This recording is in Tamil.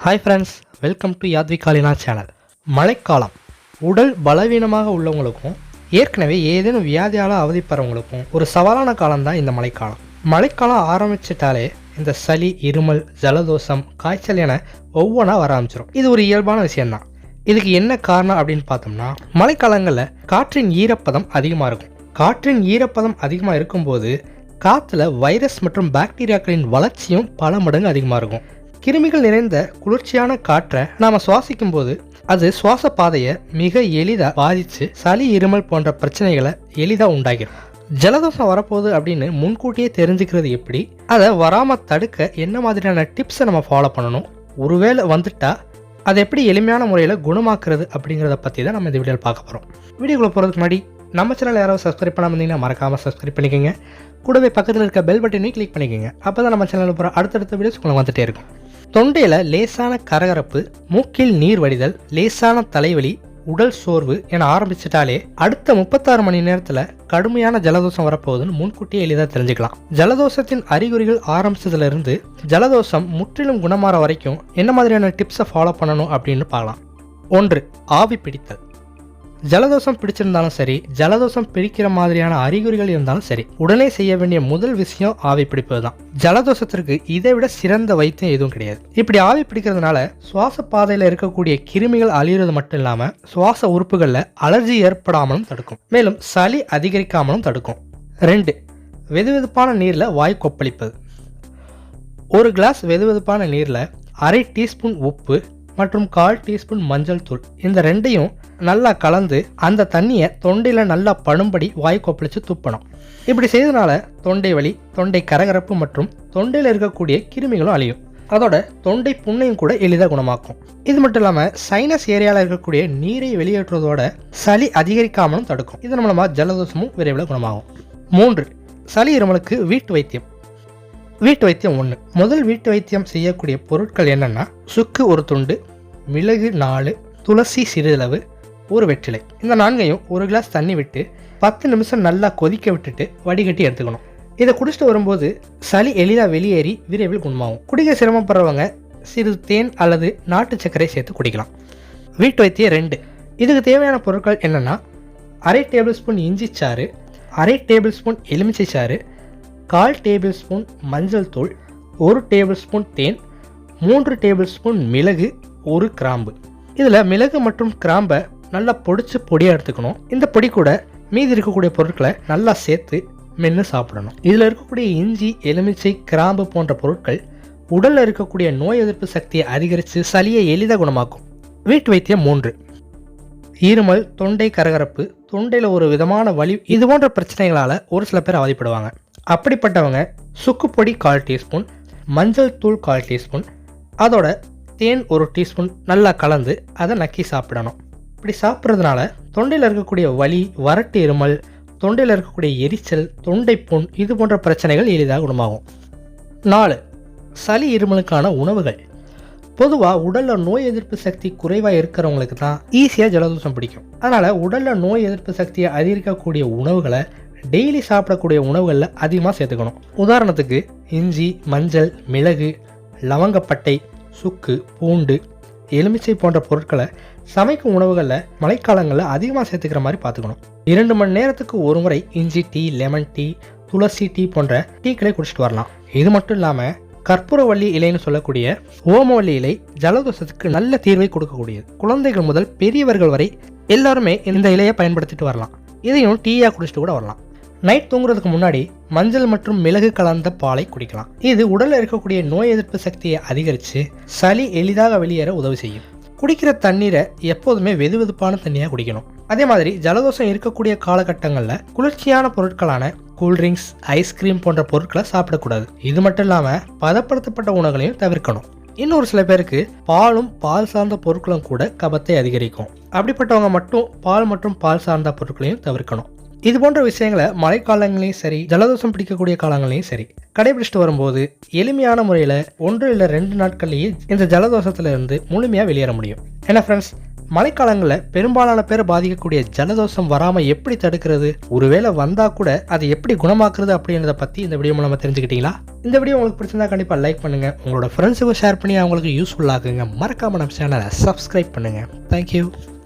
Hi friends, welcome to Yathvikalina channel. மழைக்காலம் உடல் பலவீனமாக உள்ளவங்களுக்கும் ஏற்கனவே ஏதேனும் வியாதியால் அவதிப்படுறவங்களுக்கும் ஒரு சவாலான காலம்தான் இந்த மழைக்காலம். மழைக்காலம் ஆரம்பிச்சிட்டாலே இந்த சளி, இருமல், ஜலதோஷம், காய்ச்சல் என ஒவ்வொன்றா வர ஆரம்பிச்சிடும். இது ஒரு இயல்பான விஷயம்தான். இதுக்கு என்ன காரணம் அப்படின்னு பார்த்தோம்னா, மழைக்காலங்களில் காற்றின் ஈரப்பதம் அதிகமாக இருக்கும். காற்றின் ஈரப்பதம் அதிகமாக இருக்கும்போது காற்றுல வைரஸ் மற்றும் பாக்டீரியாக்களின் வளர்ச்சியும் பல மடங்கு அதிகமாக இருக்கும். கிருமிகள் நிறைந்த குளிர்ச்சியான காற்றை நாம் சுவாசிக்கும் போது அது சுவாச பாதையை மிக எளிதாக பாதித்து சளி, இருமல் போன்ற பிரச்சனைகளை எளிதாக உண்டாகிடும். ஜலதோஷம் வரப்போகுது அப்படின்னு முன்கூட்டியே தெரிஞ்சுக்கிறது எப்படி, அதை வராமல் தடுக்க என்ன மாதிரியான டிப்ஸை நம்ம ஃபாலோ பண்ணணும், ஒருவேளை வந்துட்டா அதை எப்படி எளிமையான முறையில் குணமாக்குறது அப்படிங்கிறத பற்றி தான் நம்ம இந்த வீடியோவில் பார்க்க போகிறோம். வீடியோக்குள்ளே போகிறதுக்கு முன்னாடி நம்ம சேனல் யாராவது சப்ஸ்கிரைப் பண்ணாமல் இருந்தீங்கன்னா மறக்காமல் சப்ஸ்கிரைப் பண்ணிக்கோங்க. கூடவே பக்கத்தில் இருக்க பெல் பட்டனையும் கிளிக் பண்ணிக்கோங்க. அப்போ தான் நம்ம சேனலில் போகிற அடுத்தடுத்த வீடியோஸ் உங்களுக்கு வந்துகிட்டே இருக்கும். தொண்டையில் லேசான கரகரப்பு, மூக்கில் நீர் வடிதல், லேசான தலைவலி, உடல் சோர்வு என ஆரம்பிச்சிட்டாலே அடுத்த 36 மணி நேரத்தில் கடுமையான ஜலதோஷம் வரப்போகுதுன்னு முன்கூட்டியே எளிதாக தெரிஞ்சுக்கலாம். ஜலதோஷத்தின் அறிகுறிகள் ஆரம்பிச்சதுலேருந்து ஜலதோஷம் முற்றிலும் குணமாற வரைக்கும் என்ன மாதிரியான டிப்ஸை ஃபாலோ பண்ணணும் அப்படின்னு பார்க்கலாம். 1. ஆவி பிடித்தல். ஜலதோஷம் பிடிச்சிருந்தாலும் சரி, ஜலதோஷம் பிடிக்கிற மாதிரியான அறிகுறிகள் இருந்தாலும் சரி, உடனே செய்ய வேண்டிய முதல் விஷயம் ஆவி பிடிப்பது தான். ஜலதோஷத்திற்கு இதை விட சிறந்த வைத்தியம் எதுவும் கிடையாது. இப்படி ஆவி பிடிக்கிறதுனால சுவாச பாதையில் இருக்கக்கூடிய கிருமிகள் அழிகிறது மட்டும் இல்லாமல் சுவாச உறுப்புகளில் அலர்ஜி ஏற்படாமலும் தடுக்கும். மேலும் சளி அதிகரிக்காமலும் தடுக்கும். 2. வெதுவெதுப்பான நீரில் வாய் கொப்பளிப்பது. ஒரு கிளாஸ் வெதுவெதுப்பான நீரில் 1/2 டீஸ்பூன் உப்பு மற்றும் 1/4 டீஸ்பூன் மஞ்சள் தூள், இந்த ரெண்டையும் நல்லா கலந்து அந்த தண்ணியை தொண்டையில் நல்லா படும்படி வாய் கொப்பளிச்சு துப்பணும். இப்படி செய்ததுனால தொண்டை வலி, தொண்டை கரகரப்பு மற்றும் தொண்டையில் இருக்கக்கூடிய கிருமிகளும் அழியும். அதோட தொண்டை புண்ணையும் கூட எளிதாக குணமாக்கும். இது மட்டும் இல்லாமல் சைனஸ் ஏரியாவில் இருக்கக்கூடிய நீரை வெளியேற்றுவதோட சளி அதிகரிக்காமலும் தடுக்கும். இதன் மூலமாக ஜலதோஷமும் விரைவில் குணமாகும். 3. சளி, இருமலுக்கு வீட்டு வைத்தியம். வீட்டு வைத்தியம் 1. முதல் வீட்டு வைத்தியம் செய்யக்கூடிய பொருட்கள் என்னென்னா, சுக்கு 1 துண்டு, மிளகு 4, துளசி சிறிதளவு, 1 வெற்றிலை. இந்த 4ஐயும் 1 கிளாஸ் தண்ணி விட்டு 10 நிமிஷம் நல்லா கொதிக்க விட்டுட்டு வடிகட்டி எடுத்துக்கணும். இதை குடிச்சிட்டு வரும்போது சளி எளிதாக வெளியேறி விரைவில் குணமாகும். குடிக்க சிரமப்படுறவங்க சிறிது தேன் அல்லது நாட்டு சர்க்கரை சேர்த்து குடிக்கலாம். வீட்டு வைத்தியம் 2. இதுக்கு தேவையான பொருட்கள் என்னென்னா, 1/2 டேபிள் ஸ்பூன் இஞ்சி சாறு, 1/2 டேபிள் ஸ்பூன் எலுமிச்சை சாறு, 1/4 டேபிள் ஸ்பூன் மஞ்சள் தூள், 1 டேபிள் ஸ்பூன் தேன், 3 டேபிள் ஸ்பூன் மிளகு, 1 கிராம்பு. இதில் மிளகு மற்றும் கிராம்பை நல்லா பொடிச்சு பொடியாக எடுத்துக்கணும். இந்த பொடி கூட மீதி இருக்கக்கூடிய பொருட்களை நல்லா சேர்த்து மென்று சாப்பிடணும். இதில் இருக்கக்கூடிய இஞ்சி, எலுமிச்சை, கிராம்பு போன்ற பொருட்கள் உடலில் இருக்கக்கூடிய நோய் எதிர்ப்பு சக்தியை அதிகரித்து சளியை எளிதாக குணமாக்கும். வீட்டு வைத்தியம் 3. இருமல், தொண்டை கரகரப்பு, தொண்டையில் ஒரு விதமான வலி, இது போன்ற பிரச்சனைகளால் ஒரு சில பேர் அவதிப்படுவாங்க. அப்படிப்பட்டவங்க சுக்கு பொடி 1/4 டீஸ்பூன், மஞ்சள் தூள் 1/4 டீஸ்பூன், அதோட தேன் 1 டீஸ்பூன் நல்லா கலந்து அதை நக்கி சாப்பிடணும். இப்படி சாப்பிட்றதுனால தொண்டையில் இருக்கக்கூடிய வலி, வறட்டு இருமல், தொண்டையில் இருக்கக்கூடிய எரிச்சல், தொண்டை புண், இது போன்ற பிரச்சனைகள் எளிதாக குணமாகும். 4. சளி, இருமலுக்கான உணவுகள். பொதுவாக உடலில் நோய் எதிர்ப்பு சக்தி குறைவாக இருக்கிறவங்களுக்கு தான் ஈஸியாக ஜலதோஷம் பிடிக்கும். அதனால் உடலில் நோய் எதிர்ப்பு சக்தியை அதிகரிக்கக்கூடிய உணவுகளை டெய்லி சாப்பிடக்கூடிய உணவுகளில் அதிகமாக சேர்த்துக்கணும். உதாரணத்துக்கு இஞ்சி, மஞ்சள், மிளகு, லவங்கப்பட்டை, சுக்கு, பூண்டு, எலுமிச்சை போன்ற பொருட்களை சமைக்கும் உணவுகளில் மழைக்காலங்களில் அதிகமாக சேர்த்துக்கிற மாதிரி பார்த்துக்கணும். 2 மணி நேரத்துக்கு ஒரு முறை இஞ்சி டீ, லெமன் டீ, துளசி டீ போன்ற டீக்களை குடிச்சிட்டு வரலாம். இது மட்டும் இல்லாமல் கற்பூரவள்ளி இலைன்னு சொல்லக்கூடிய ஓமவல்லி இலை ஜலதோஷத்துக்கு நல்ல தீர்வை கொடுக்கக்கூடியது. குழந்தைகள் முதல் பெரியவர்கள் வரை எல்லாருமே இந்த இலையை பயன்படுத்திட்டு வரலாம். இதையும் டீயாக குடிச்சிட்டு கூட வரலாம். நைட் தூங்குறதுக்கு முன்னாடி மஞ்சள் மற்றும் மிளகு கலந்த பாலை குடிக்கலாம். இது உடலில் இருக்கக்கூடிய நோய் எதிர்ப்பு சக்தியை அதிகரித்து சளி எளிதாக வெளியேற உதவி செய்யும். குடிக்கிற தண்ணீரை எப்போதுமே வெதுவெதுப்பான தண்ணியாக குடிக்கணும். அதே மாதிரி ஜலதோஷம் இருக்கக்கூடிய காலகட்டங்களில் குளிர்ச்சியான பொருட்களான கூல்ட்ரிங்க்ஸ், ஐஸ்கிரீம் போன்ற பொருட்களை சாப்பிடக்கூடாது. இது மட்டும் இல்லாமல் பதப்படுத்தப்பட்ட உணவுகளையும் தவிர்க்கணும். இன்னொரு சில பேருக்கு பாலும் பால் சார்ந்த பொருட்களும் கூட கபத்தை அதிகரிக்கும். அப்படிப்பட்டவங்க மட்டும் பால் மற்றும் பால் சார்ந்த பொருட்களையும் தவிர்க்கணும். இது போன்ற விஷயங்களை மழைக்காலங்களையும் சரி, ஜலதோஷம் பிடிக்கக்கூடிய காலங்களையும் சரி கடைபிடிச்சிட்டு வரும்போது எளிமையான முறையில் 1 இல்லை 2 நாட்கள்லேயே இந்த ஜலதோஷத்துல இருந்து முழுமையாக வெளியேற முடியும். ஏன்னா ஃப்ரெண்ட்ஸ், மழைக்காலங்களில் பெரும்பாலான பேர் பாதிக்கக்கூடிய ஜலதோஷம் வராமல் எப்படி தடுக்கிறது, ஒருவேளை வந்தால் கூட அதை எப்படி குணமாக்குறது அப்படின்றத பற்றி இந்த வீடியோ மூலமாக தெரிஞ்சுக்கிட்டீங்களா? இந்த வீடியோ உங்களுக்கு பிடிச்சிருந்தா கண்டிப்பாக லைக் பண்ணுங்கள், உங்களோட ஃப்ரெண்ட்ஸுக்கும் ஷேர் பண்ணி அவங்களுக்கு யூஸ்ஃபுல்லாகுங்க. மறக்காமல் நம்ம சேனலை சப்ஸ்கிரைப் பண்ணுங்கள். தேங்க்யூ.